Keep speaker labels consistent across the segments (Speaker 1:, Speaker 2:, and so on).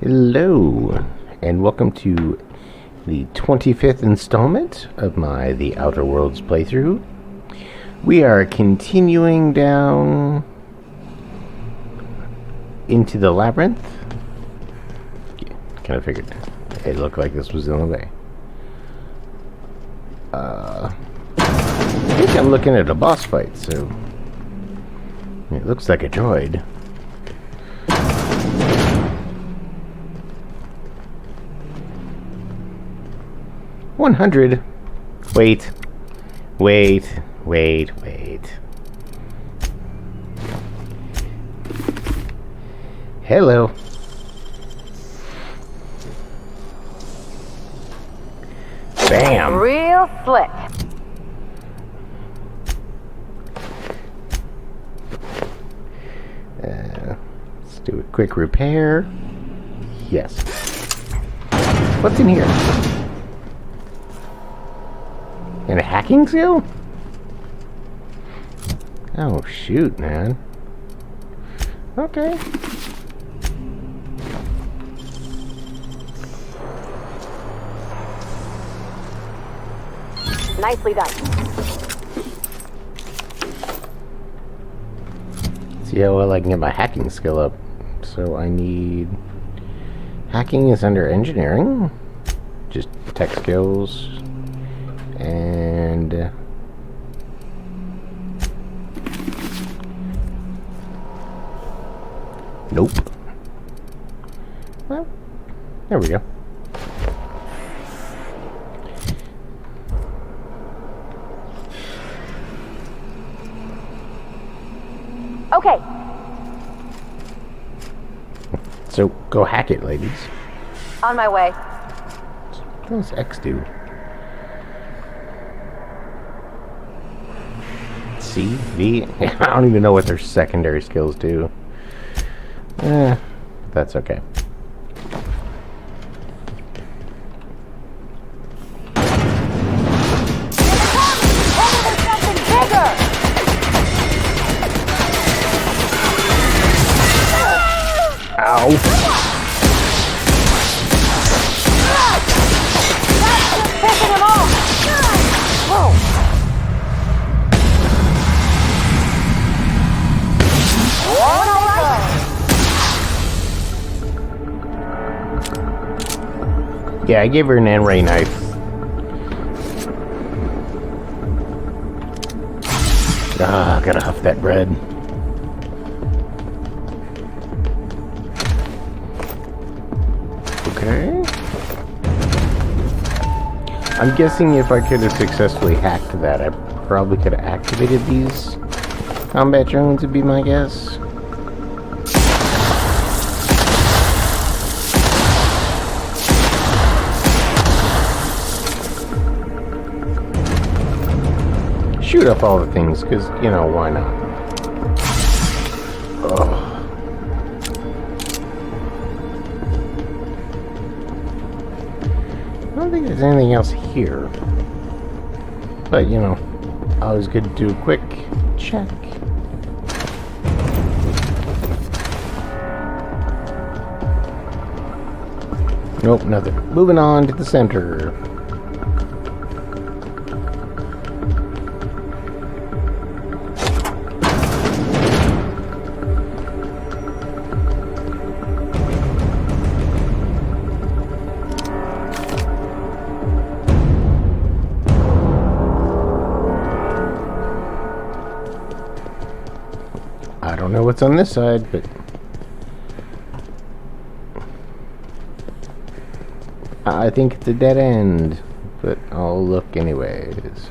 Speaker 1: Hello, and welcome to the 25th installment of my The Outer Worlds playthrough. We are continuing down into the labyrinth. Kind of figured it looked like this was the only way. I think I'm looking at a boss fight, so it looks like a droid. $100. Wait. Hello. Bam.
Speaker 2: Real slick.
Speaker 1: Let's do a quick repair. Yes. What's in here? And a hacking skill? Oh, shoot, man. Okay.
Speaker 2: Nicely done.
Speaker 1: See how well I can get my hacking skill up. So I need... Hacking is under engineering. Just tech skills. And... Nope. Well, there we go.
Speaker 2: Okay.
Speaker 1: So, go hack it, ladies.
Speaker 2: On my way.
Speaker 1: What does X do? C, V? I don't even know what their secondary skills do. That's okay. Ow!
Speaker 2: Pissing him off! Whoa!
Speaker 1: Yeah, I gave her an N-ray knife. Gotta huff that bread. Okay. I'm guessing if I could have successfully hacked that, I probably could have activated these combat drones, would be my guess. Shoot up all the things, because, you know, why not? Ugh. I don't think there's anything else here. But, you know, always good to do a quick check. Nope, nothing. Moving on to the center. I don't know what's on this side, but I think it's a dead end, but I'll look anyways.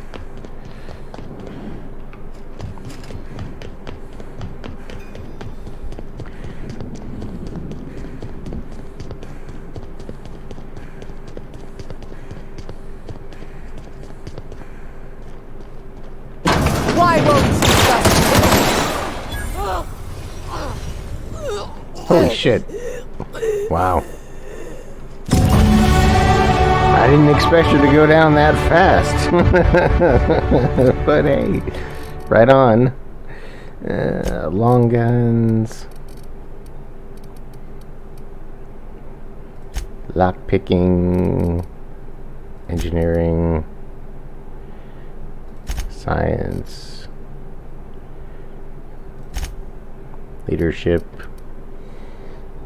Speaker 2: Why won't you
Speaker 1: Holy shit. Wow. I didn't expect you to go down that fast. But hey, right on. Long guns. Lock picking, engineering, science, leadership,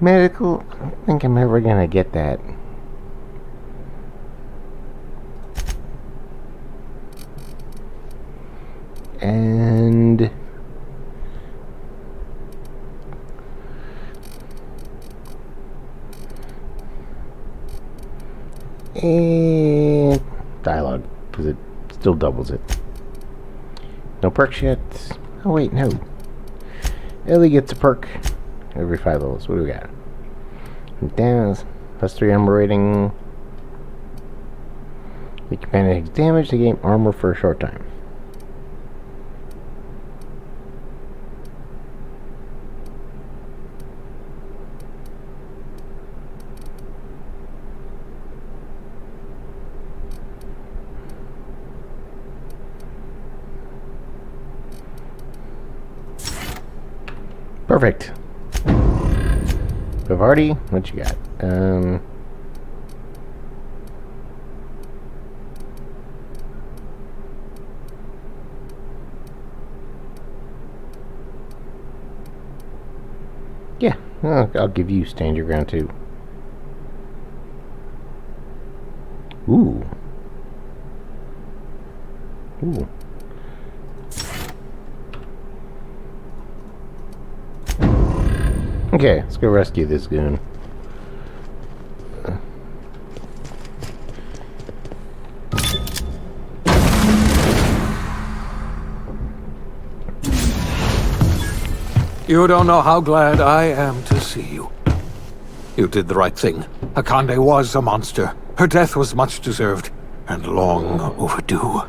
Speaker 1: medical. I don't think I'm ever gonna get that. And dialogue, because it still doubles it. No perks yet. Oh wait, no. Ellie gets a perk every 5 levels. What do we got? Down +3 armor rating. The companion takes damage to gain armor for a short time. Perfect. Bavardi, what you got? Yeah, I'll give you stand your ground too. Ooh. Ooh. Okay, let's go rescue this goon.
Speaker 3: You don't know how glad I am to see you. You did the right thing. Akande was a monster. Her death was much deserved, and long overdue.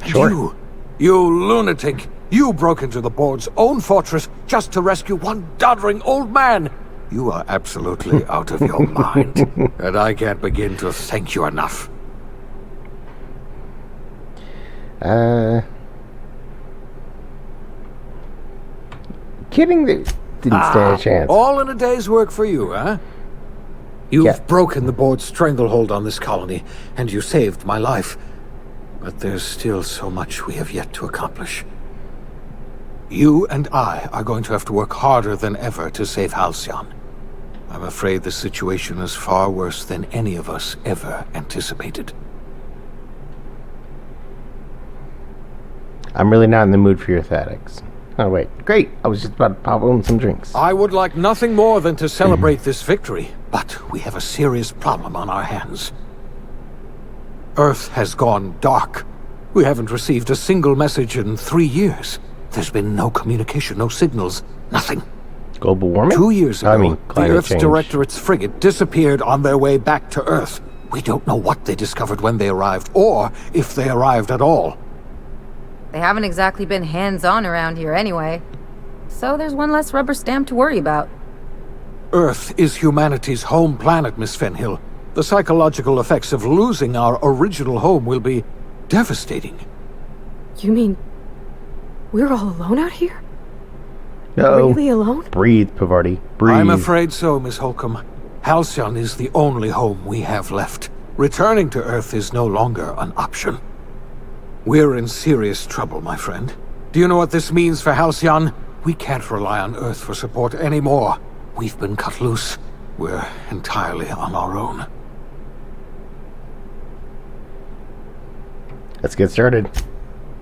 Speaker 1: Sure.
Speaker 3: You lunatic! You broke into the board's own fortress just to rescue one doddering old man! You are absolutely out of your mind, and I can't begin to thank you enough.
Speaker 1: Kidding that didn't stand a chance.
Speaker 3: All in a day's work for you, huh? You've broken the board's stranglehold on this colony, and you saved my life. But there's still so much we have yet to accomplish. You and I are going to have to work harder than ever to save Halcyon. I'm afraid the situation is far worse than any of us ever anticipated.
Speaker 1: I'm really not in the mood for your aesthetics. Oh wait, great! I was just about to pop on some drinks.
Speaker 3: I would like nothing more than to celebrate this victory, but we have a serious problem on our hands. Earth has gone dark. We haven't received a single message in 3 years. There's been no communication, no signals, nothing.
Speaker 1: Global warming?
Speaker 3: 2 years ago, the Earth's
Speaker 1: change.
Speaker 3: Directorate's frigate disappeared on their way back to Earth. We don't know what they discovered when they arrived, or if they arrived at all.
Speaker 4: They haven't exactly been hands-on around here anyway. So there's one less rubber stamp to worry about.
Speaker 3: Earth is humanity's home planet, Miss Fenhill. The psychological effects of losing our original home will be devastating.
Speaker 5: You mean we're all alone out here?
Speaker 1: No.
Speaker 5: Really alone?
Speaker 1: Breathe, Pavardi. Breathe.
Speaker 3: I'm afraid so, Miss Holcomb. Halcyon is the only home we have left. Returning to Earth is no longer an option. We're in serious trouble, my friend. Do you know what this means for Halcyon? We can't rely on Earth for support anymore. We've been cut loose. We're entirely on our own.
Speaker 1: Let's get started.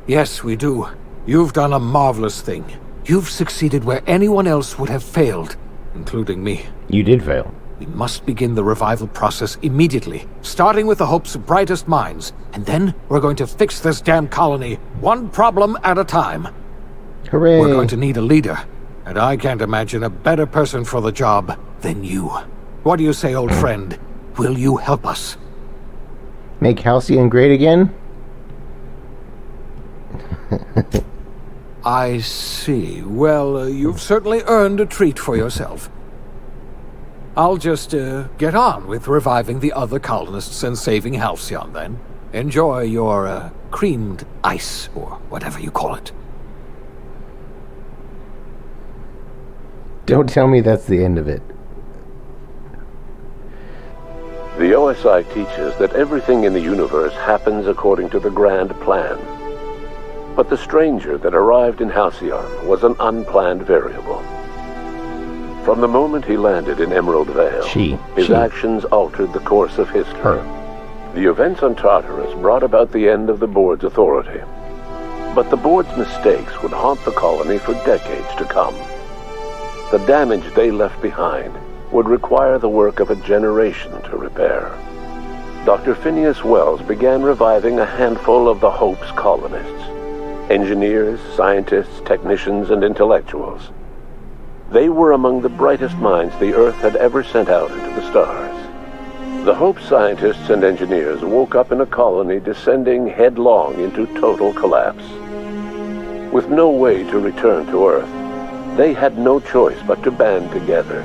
Speaker 3: Yes, we do. You've done a marvelous thing. You've succeeded where anyone else would have failed, including me.
Speaker 1: You did fail.
Speaker 3: We must begin the revival process immediately, starting with the hope's brightest minds, and then we're going to fix this damn colony, one problem at a time.
Speaker 1: Hooray.
Speaker 3: We're going to need a leader, and I can't imagine a better person for the job than you. What do you say, old friend? Will you help us?
Speaker 1: Make Halcyon great again?
Speaker 3: I see. Well, you've certainly earned a treat for yourself. I'll just, get on with reviving the other colonists and saving Halcyon, then. Enjoy your, creamed ice, or whatever you call it.
Speaker 1: Don't tell me that's the end of it.
Speaker 6: The OSI teaches that everything in the universe happens according to the grand plan. But the stranger that arrived in Halcyon was an unplanned variable. From the moment he landed in Emerald Vale, his actions altered the course of history. The events on Tartarus brought about the end of the board's authority. But the board's mistakes would haunt the colony for decades to come. The damage they left behind would require the work of a generation to repair. Dr. Phineas Wells began reviving a handful of the Hope's colonists. Engineers, scientists, technicians, and intellectuals. They were among the brightest minds the Earth had ever sent out into the stars. The Hope scientists and engineers woke up in a colony descending headlong into total collapse. With no way to return to Earth, they had no choice but to band together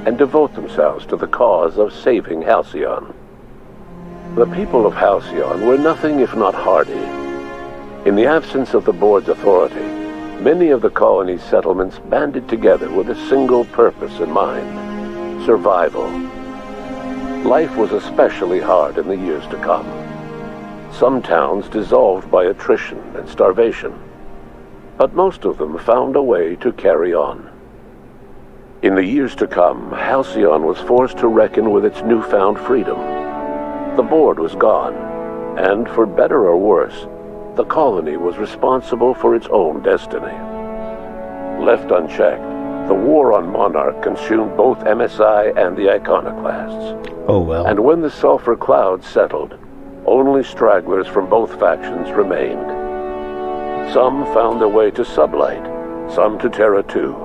Speaker 6: and devote themselves to the cause of saving Halcyon. The people of Halcyon were nothing if not hardy. In the absence of the board's authority, many of the colony's settlements banded together with a single purpose in mind: survival. Life was especially hard in the years to come. Some towns dissolved by attrition and starvation, but most of them found a way to carry on. In the years to come, Halcyon was forced to reckon with its newfound freedom. The board was gone, and for better or worse, the colony was responsible for its own destiny. Left unchecked, the war on Monarch consumed both MSI and the Iconoclasts.
Speaker 1: Oh well.
Speaker 6: And when the sulfur clouds settled, only stragglers from both factions remained. Some found their way to Sublight, some to Terra 2,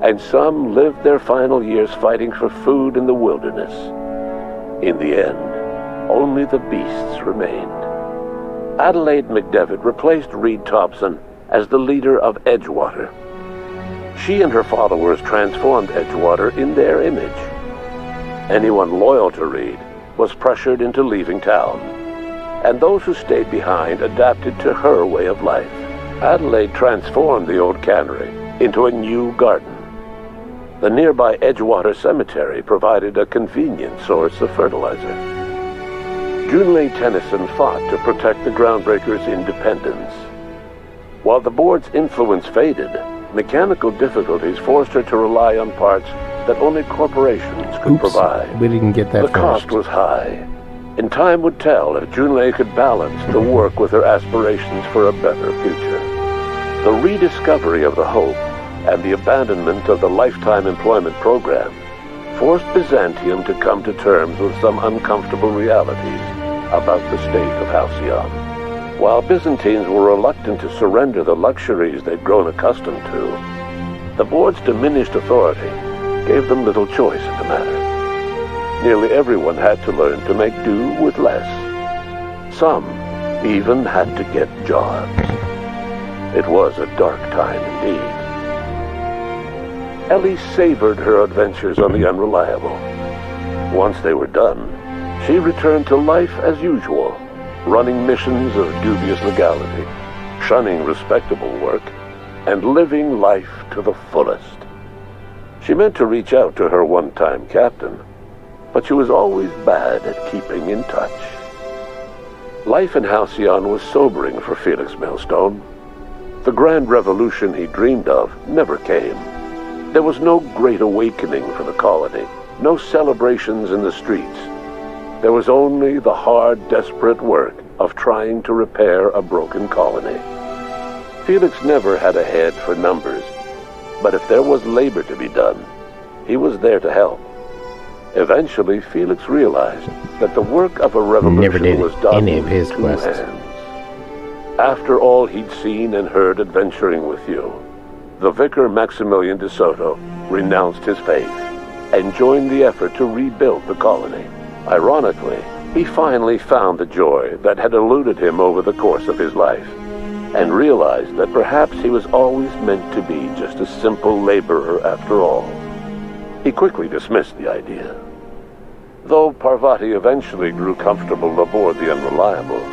Speaker 6: and some lived their final years fighting for food in the wilderness. In the end, only the beasts remained. Adelaide McDevitt replaced Reed Thompson as the leader of Edgewater. She and her followers transformed Edgewater in their image. Anyone loyal to Reed was pressured into leaving town, and those who stayed behind adapted to her way of life. Adelaide transformed the old cannery into a new garden. The nearby Edgewater Cemetery provided a convenient source of fertilizer. Junlei Tennyson fought to protect the Groundbreakers' independence. While the board's influence faded, mechanical difficulties forced her to rely on parts that only corporations could provide.
Speaker 1: We didn't get that
Speaker 6: The cost was high, and time would tell if Junlei could balance the work with her aspirations for a better future. The rediscovery of the Hope and the abandonment of the Lifetime Employment Program forced Byzantium to come to terms with some uncomfortable realities about the state of Halcyon. While Byzantines were reluctant to surrender the luxuries they'd grown accustomed to, the board's diminished authority gave them little choice in the matter. Nearly everyone had to learn to make do with less. Some even had to get jobs. It was a dark time indeed. Ellie savored her adventures on the Unreliable. Once they were done, she returned to life as usual, running missions of dubious legality, shunning respectable work, and living life to the fullest. She meant to reach out to her one-time captain, but she was always bad at keeping in touch. Life in Halcyon was sobering for Felix Millstone. The grand revolution he dreamed of never came. There was no great awakening for the colony, no celebrations in the streets. There was only the hard, desperate work of trying to repair a broken colony. Felix never had a head for numbers, but if there was labor to be done, he was there to help. Eventually, Felix realized that the work of a revolution was done with two hands. After all he'd seen and heard adventuring with you, the vicar Maximilian de Soto renounced his faith and joined the effort to rebuild the colony. Ironically, he finally found the joy that had eluded him over the course of his life, and realized that perhaps he was always meant to be just a simple laborer after all. He quickly dismissed the idea. Though Parvati eventually grew comfortable aboard the Unreliable,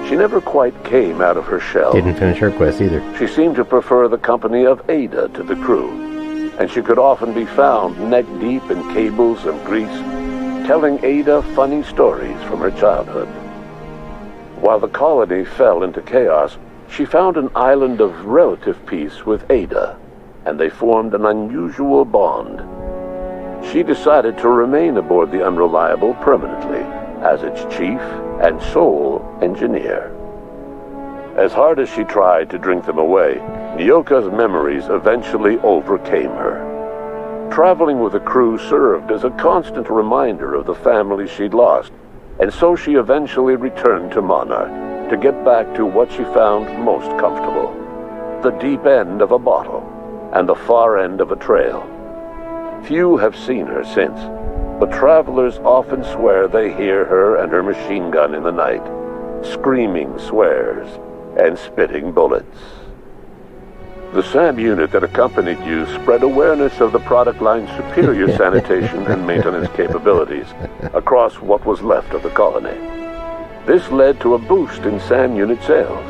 Speaker 6: she never quite came out of her shell.
Speaker 1: Didn't finish her quest either.
Speaker 6: She seemed to prefer the company of Ada to the crew, and she could often be found neck-deep in cables and grease, telling Ada funny stories from her childhood. While the colony fell into chaos, she found an island of relative peace with Ada, and they formed an unusual bond. She decided to remain aboard the Unreliable permanently as its chief and sole engineer. As hard as she tried to drink them away, Nyoka's memories eventually overcame her. Traveling with the crew served as a constant reminder of the family she'd lost, and so she eventually returned to Monarch to get back to what she found most comfortable: the deep end of a bottle and the far end of a trail. Few have seen her since, but travelers often swear they hear her and her machine gun in the night, screaming swears and spitting bullets. The SAM unit that accompanied you spread awareness of the product line's superior sanitation and maintenance capabilities across what was left of the colony. This led to a boost in SAM unit sales.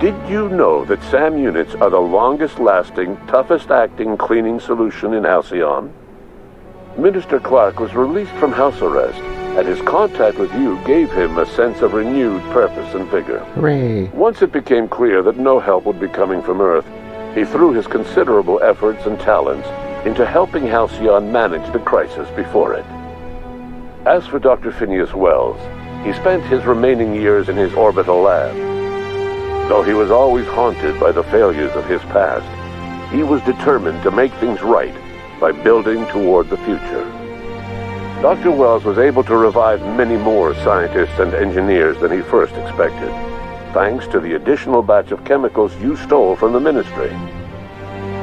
Speaker 6: Did you know that SAM units are the longest-lasting, toughest-acting cleaning solution in Halcyon? Minister Clark was released from house arrest, and his contact with you gave him a sense of renewed purpose and vigor.
Speaker 1: Hooray.
Speaker 6: Once it became clear that no help would be coming from Earth, he threw his considerable efforts and talents into helping Halcyon manage the crisis before it. As for Dr. Phineas Wells, he spent his remaining years in his orbital lab. Though he was always haunted by the failures of his past, he was determined to make things right by building toward the future. Dr. Wells was able to revive many more scientists and engineers than he first expected, thanks to the additional batch of chemicals you stole from the Ministry.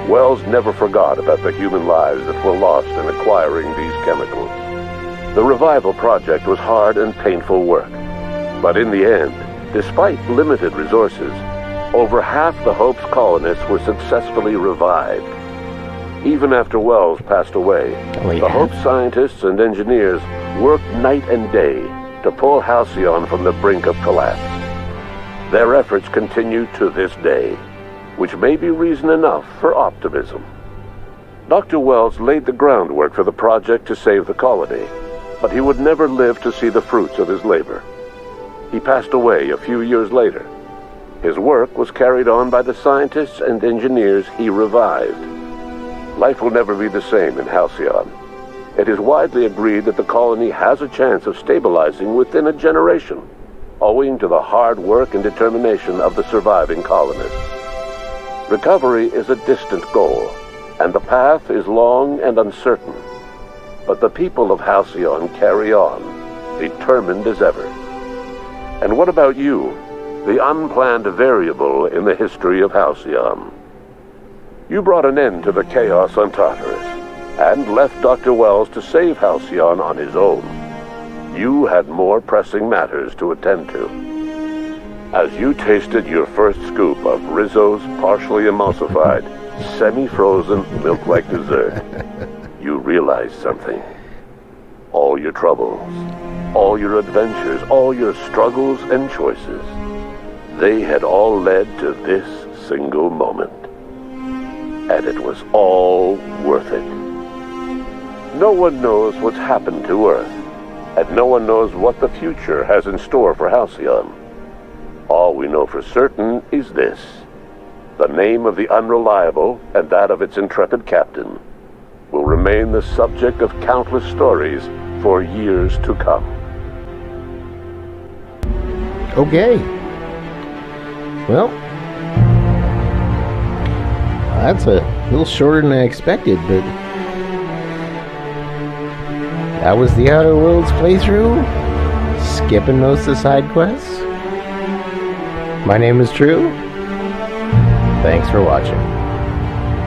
Speaker 6: Wells never forgot about the human lives that were lost in acquiring these chemicals. The revival project was hard and painful work, but in the end, despite limited resources, over half the Hope's colonists were successfully revived. Even after Wells passed away, the Hope scientists and engineers worked night and day to pull Halcyon from the brink of collapse. Their efforts continue to this day, which may be reason enough for optimism. Dr. Wells laid the groundwork for the project to save the colony, but he would never live to see the fruits of his labor. He passed away a few years later. His work was carried on by the scientists and engineers he revived. Life will never be the same in Halcyon. It is widely agreed that the colony has a chance of stabilizing within a generation, owing to the hard work and determination of the surviving colonists. Recovery is a distant goal, and the path is long and uncertain. But the people of Halcyon carry on, determined as ever. And what about you, the unplanned variable in the history of Halcyon? You brought an end to the chaos on Tartarus, and left Dr. Wells to save Halcyon on his own. You had more pressing matters to attend to. As you tasted your first scoop of Rizzo's partially emulsified, semi-frozen milk-like dessert, you realized something. All your troubles, all your adventures, all your struggles and choices, they had all led to this single moment. And it was all worth it. No one knows what's happened to Earth, and no one knows what the future has in store for Halcyon. All we know for certain is this: the name of the Unreliable and that of its intrepid captain will remain the subject of countless stories for years to come.
Speaker 1: Okay. Well, that's a little shorter than I expected, but that was the Outer Worlds playthrough. Skipping most of the side quests. My name is True. Thanks for watching.